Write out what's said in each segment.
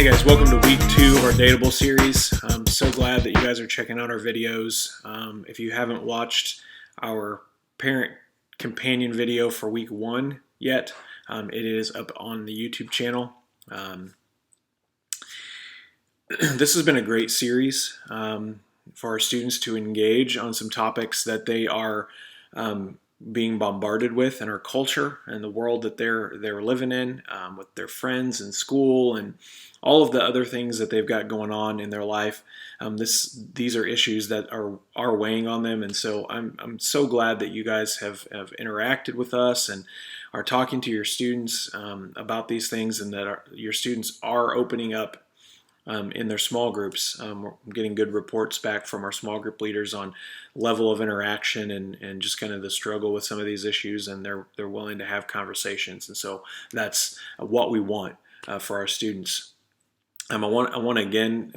Hey guys, welcome to week 2 of our DATEABLE series. I'm so glad that you guys are checking out our videos. If you haven't watched our parent companion video for week 1 yet, it is up on the YouTube channel. This has been a great series for our students to engage on some topics that they are being bombarded with in our culture and the world that they're living in, with their friends and school and all of the other things that they've got going on in their life. These are issues that are weighing on them, and so I'm so glad that you guys have interacted with us and are talking to your students about these things, and that your students are opening up in their small groups. We're getting good reports back from our small group leaders on level of interaction and just kind of the struggle with some of these issues, and they're willing to have conversations, and so that's what we want for our students. I want to again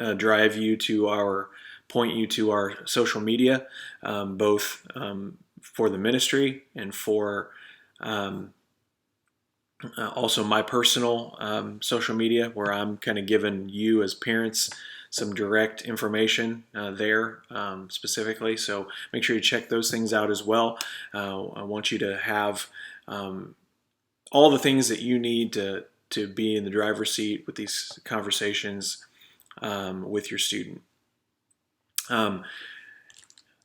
point you to our social media, both for the ministry and for also my personal social media, where I'm kind of giving you as parents some direct information there specifically. So make sure you check those things out as well. I want you to have all the things that you need to be in the driver's seat with these conversations with your student.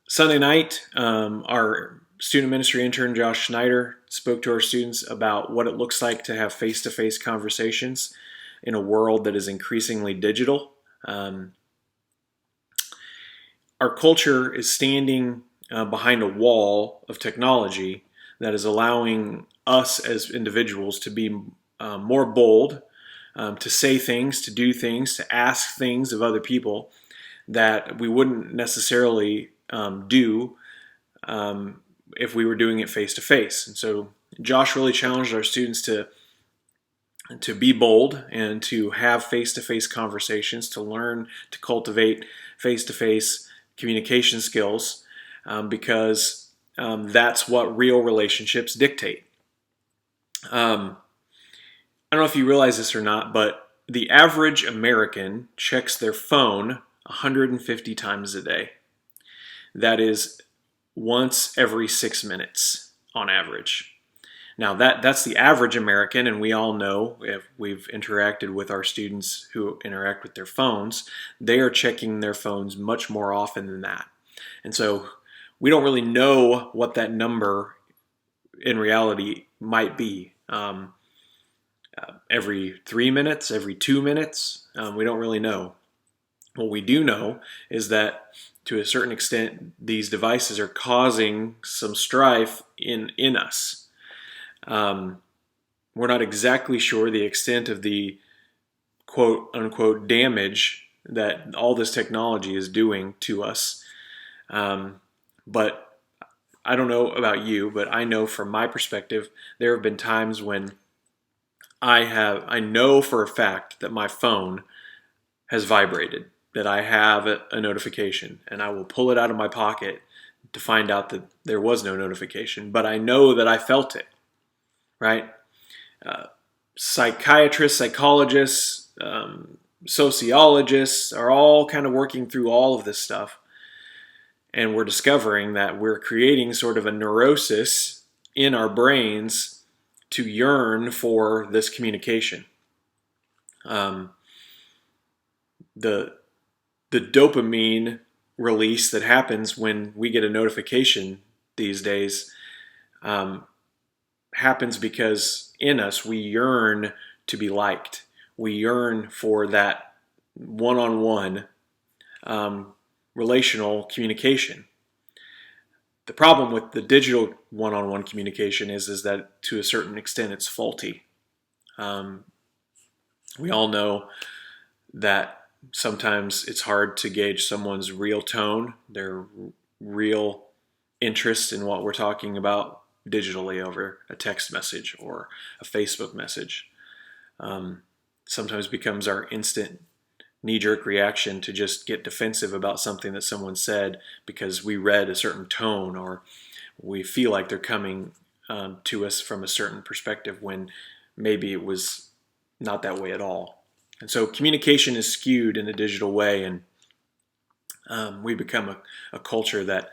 Sunday night, our student ministry intern Josh Schneider spoke to our students about what it looks like to have face-to-face conversations in a world that is increasingly digital. Our culture is standing behind a wall of technology that is allowing us as individuals to be more bold, to say things, to do things, to ask things of other people that we wouldn't necessarily do if we were doing it face to face. And so Josh really challenged our students to be bold and to have face-to-face conversations, to learn to cultivate face-to-face communication skills, because that's what real relationships dictate. I don't know if you realize this or not, but the average American checks their phone 150 times a day. That is once every 6 minutes on average. Now that's the average American, and we all know, if we've interacted with our students who interact with their phones, they are checking their phones much more often than that. And so we don't really know what that number in reality might be. Every 3 minutes, every 2 minutes, we don't really know. What we do know is that to a certain extent, these devices are causing some strife in us. We're not exactly sure the extent of the quote unquote damage that all this technology is doing to us. But I don't know about you, but I know from my perspective, there have been times when I know for a fact that my phone has vibrated, that I have a notification, and I will pull it out of my pocket to find out that there was no notification, but I know that I felt it, right? Psychiatrists, psychologists, sociologists are all kind of working through all of this stuff, and we're discovering that we're creating sort of a neurosis in our brains to yearn for this communication. The dopamine release that happens when we get a notification these days happens because in us we yearn to be liked. We yearn for that one-on-one relational communication. The problem with the digital one-on-one communication is that to a certain extent it's faulty. We all know that sometimes it's hard to gauge someone's real tone, their real interest in what we're talking about digitally over a text message or a Facebook message. Sometimes becomes our instant knee-jerk reaction to just get defensive about something that someone said because we read a certain tone, or we feel like they're coming to us from a certain perspective when maybe it was not that way at all. And so communication is skewed in a digital way, and we become a culture that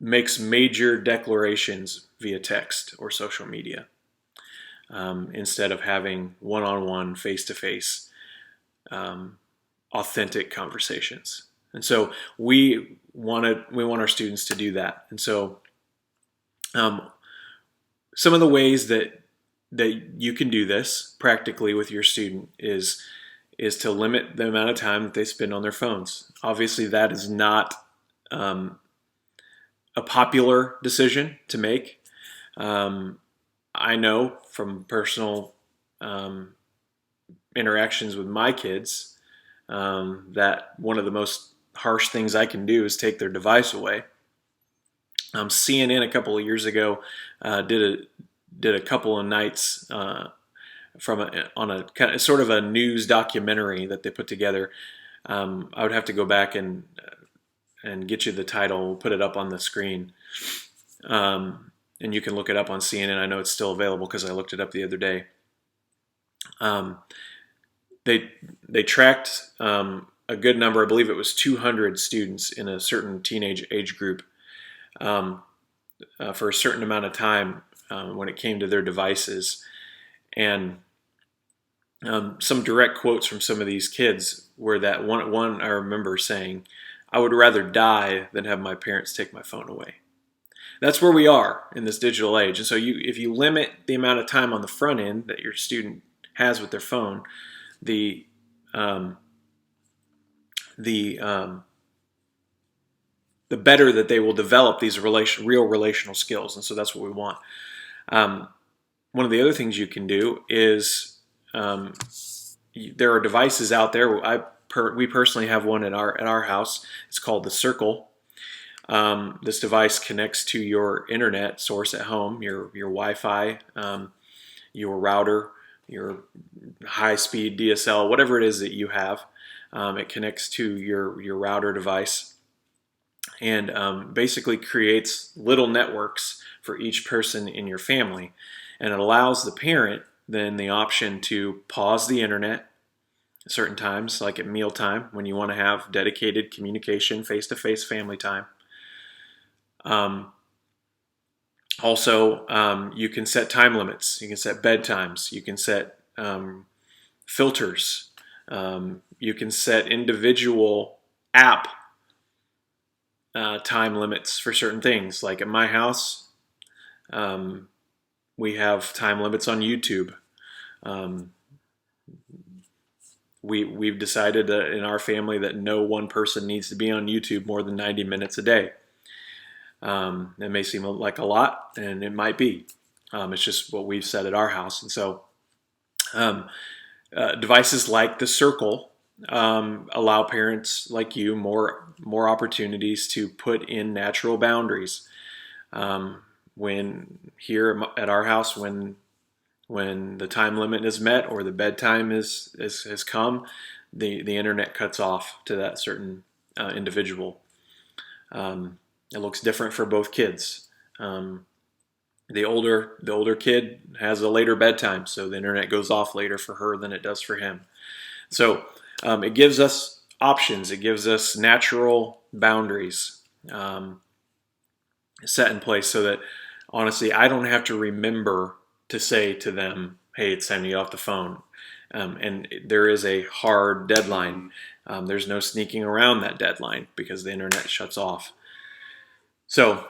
makes major declarations via text or social media instead of having one-on-one, face-to-face, authentic conversations. And so we want our students to do that. And so some of the ways that you can do this practically with your student is to limit the amount of time that they spend on their phones. Obviously, that is not a popular decision to make. I know from personal interactions with my kids that one of the most harsh things I can do is take their device away. CNN a couple of years ago did a couple of nights on a kind of sort of a news documentary that they put together. I would have to go back and get you the title. We'll put it up on the screen, and you can look it up on CNN. I know it's still available because I looked it up the other day. They tracked a good number. I believe it was 200 students in a certain teenage age group for a certain amount of time when it came to their devices. And some direct quotes from some of these kids were that one I remember saying, "I would rather die than have my parents take my phone away." That's where we are in this digital age. And so if you limit the amount of time on the front end that your student has with their phone, the better that they will develop these real relational skills. And so that's what we want. One of the other things you can do is there are devices out there. We personally have one at our house. It's called the Circle. This device connects to your internet source at home, your Wi-Fi, your router, your high-speed DSL, whatever it is that you have. It connects to your router device and basically creates little networks for each person in your family. And it allows the parent then the option to pause the internet at certain times, like at mealtime, when you want to have dedicated communication, face-to-face family time. Also, you can set time limits. You can set bedtimes. You can set filters. You can set individual app time limits for certain things. Like at my house, we have time limits on YouTube. We've decided in our family that no one person needs to be on YouTube more than 90 minutes a day. It may seem like a lot, and it might be. It's just what we've said at our house. And so devices like the Circle allow parents like you more opportunities to put in natural boundaries. When here at our house, when the time limit is met or the bedtime has come, the internet cuts off to that certain individual. It looks different for both kids. The older kid has a later bedtime, so the internet goes off later for her than it does for him. So it gives us options. It gives us natural boundaries set in place so that, honestly, I don't have to remember to say to them, "Hey, it's time to get off the phone." And there is a hard deadline. There's no sneaking around that deadline because the internet shuts off. So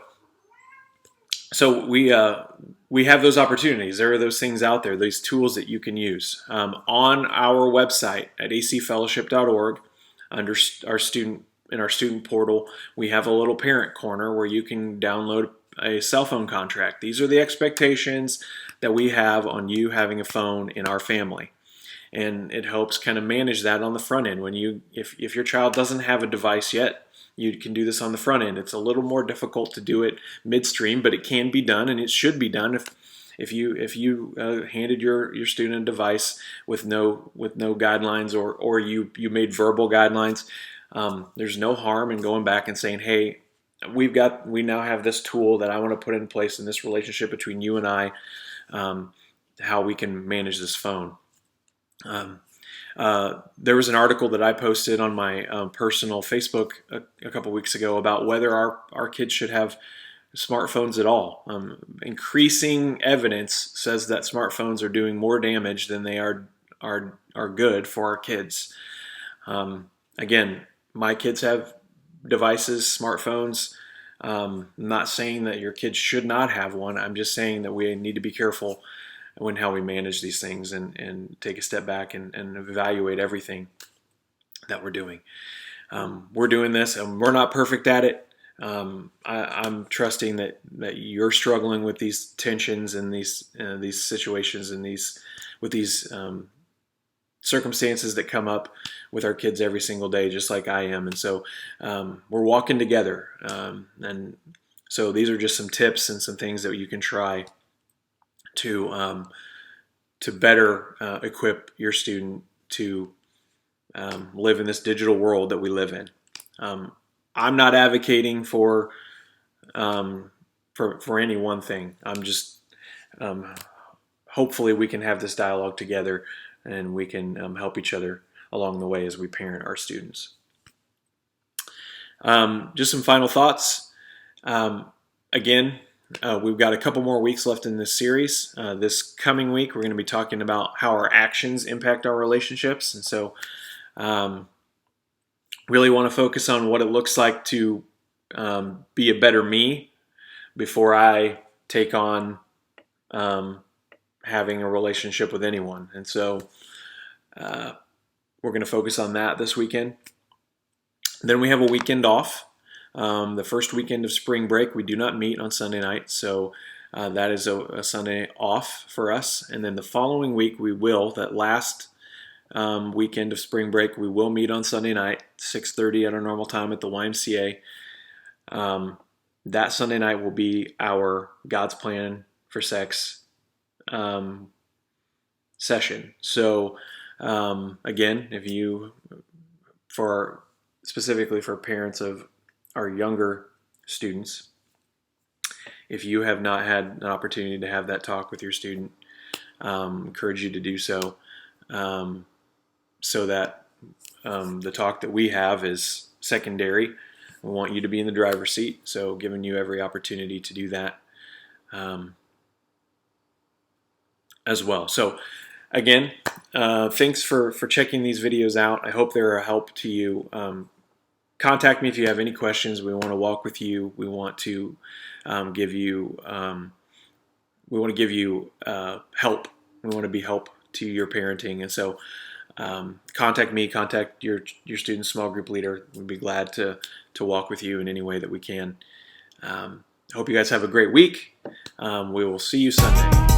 we have those opportunities. There are those things out there, these tools that you can use. On our website at acfellowship.org, under our student portal, we have a little parent corner where you can download a cell phone contract. These are the expectations that we have on you having a phone in our family. And it helps kind of manage that on the front end. If your child doesn't have a device yet, you can do this on the front end. It's a little more difficult to do it midstream, but it can be done, and it should be done. If you handed your student a device with no guidelines, or you made verbal guidelines, there's no harm in going back and saying, "Hey, we now have this tool that I want to put in place in this relationship between you and I, how we can manage this phone." There was an article that I posted on my personal Facebook a couple weeks ago about whether our kids should have smartphones at all. Increasing evidence says that smartphones are doing more damage than they are good for our kids. Again, my kids have devices, smartphones. I'm not saying that your kids should not have one. I'm just saying that we need to be careful when how we manage these things and take a step back and evaluate everything that we're doing. We're doing this and we're not perfect at it. I'm trusting that you're struggling with these tensions and these situations and with these circumstances that come up with our kids every single day, just like I am. And so we're walking together. And so these are just some tips and some things that you can try to better equip your student to live in this digital world that we live in. I'm not advocating for any one thing. I'm just hopefully we can have this dialogue together and we can help each other along the way as we parent our students. Just some final thoughts. Again, we've got a couple more weeks left in this series. This coming week, we're going to be talking about how our actions impact our relationships. And so really want to focus on what it looks like to be a better me before I take on having a relationship with anyone. And so we're going to focus on that this weekend. Then we have a weekend off. The first weekend of spring break, we do not meet on Sunday night, so that is a Sunday off for us. And then the following week, that last weekend of spring break, we will meet on Sunday night, 6:30 at our normal time at the YMCA. That Sunday night will be our God's Plan for Sex session. So again, specifically for parents of our younger students, if you have not had an opportunity to have that talk with your student, encourage you to do so, so that the talk that we have is secondary. We want you to be in the driver's seat, so giving you every opportunity to do that as well. So again, thanks for checking these videos out. I hope they're a help to you. Contact me if you have any questions. We want to walk with you. We want to give you help. We want to be help to your parenting. And so contact me, contact your student small group leader. We'd be glad to walk with you in any way that we can. Hope you guys have a great week. We will see you Sunday.